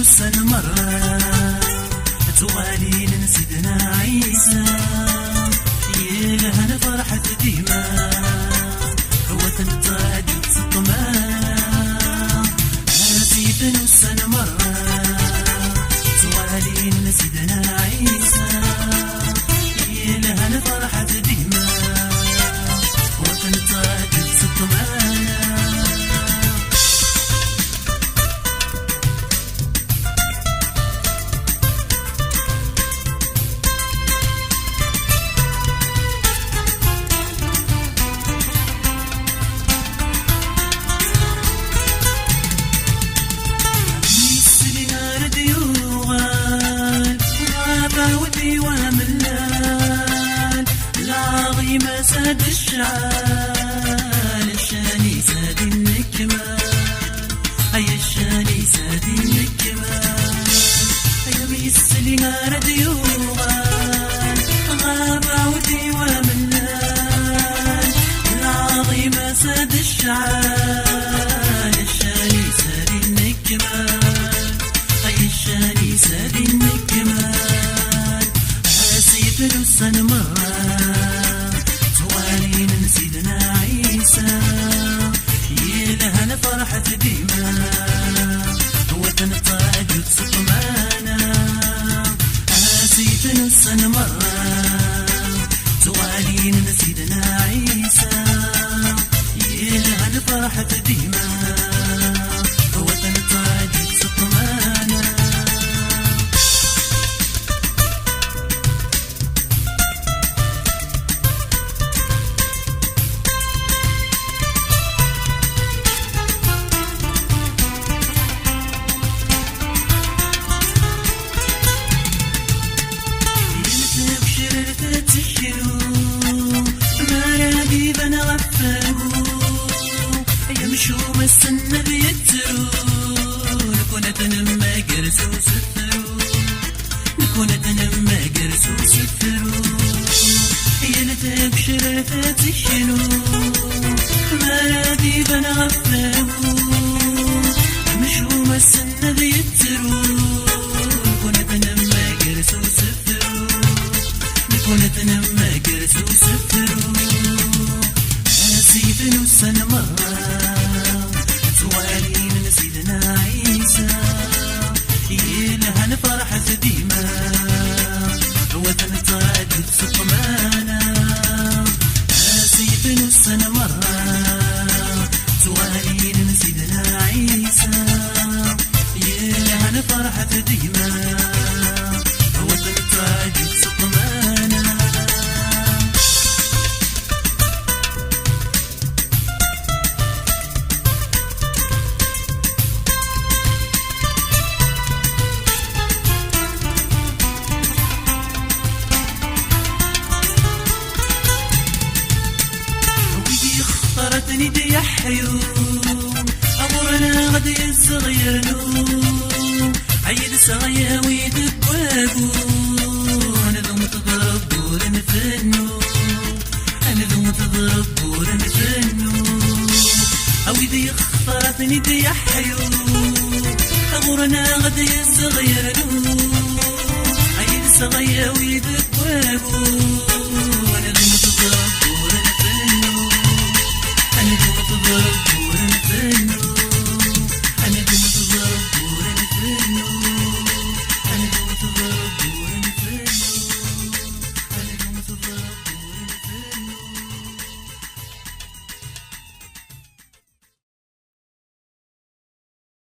نوصل مرة توالي لسيدنا عيسى يلهن فرحة ديما هو تنتاج الطمان هاتي نوصل مرة توالي لسيدنا عيسى يلهن فرحة ديما هو تنتاج الطمان ساد الشعال الشاني ساد النكمال هيا الشاني ساد النكمال هيا بيسلي نار ديوغال غابة وديوان اللال العظيمة ساد الشعال الشاني ساد النكمال هيا الشاني ساد النكمال حسيت نوصل مرة سيدنا عيسى يلهن فرحة ديما هو تنتاج سطمانا عاسيت نوصل مرة توالين سيدنا عيسى يلهن فرحة ديما هو تنتاج سطمانا يمشوا السنة بيترون نكون تنمى قرس وسفرون نكون تنمى قرس وسفرون هي لتبشر فتشنو مرادي بنغفرون يمشوا السنة بيترون نكون تنمى قرس وسفرون نكون تنمى قرس وسفرون حسيت نوصل مرة توالين سيدنا عيسى يلهن فرحة ديما هو تنتاج سطمانا حسيت نوصل مرة توالين سيدنا عيسى يلهن فرحة ديما هو تنتاج سطمانا اخترتني دي يحيو أمرنا غد يصغيرنو عيد سغيا ويدبابو أنا ذو متضرب بورا نفنو أنا ذو متضرب بورا نفنو أويدي اخترتني دي يحيو أمرنا غد يصغيرنو عيد سغيا ويدبابو أنا ذو متضرب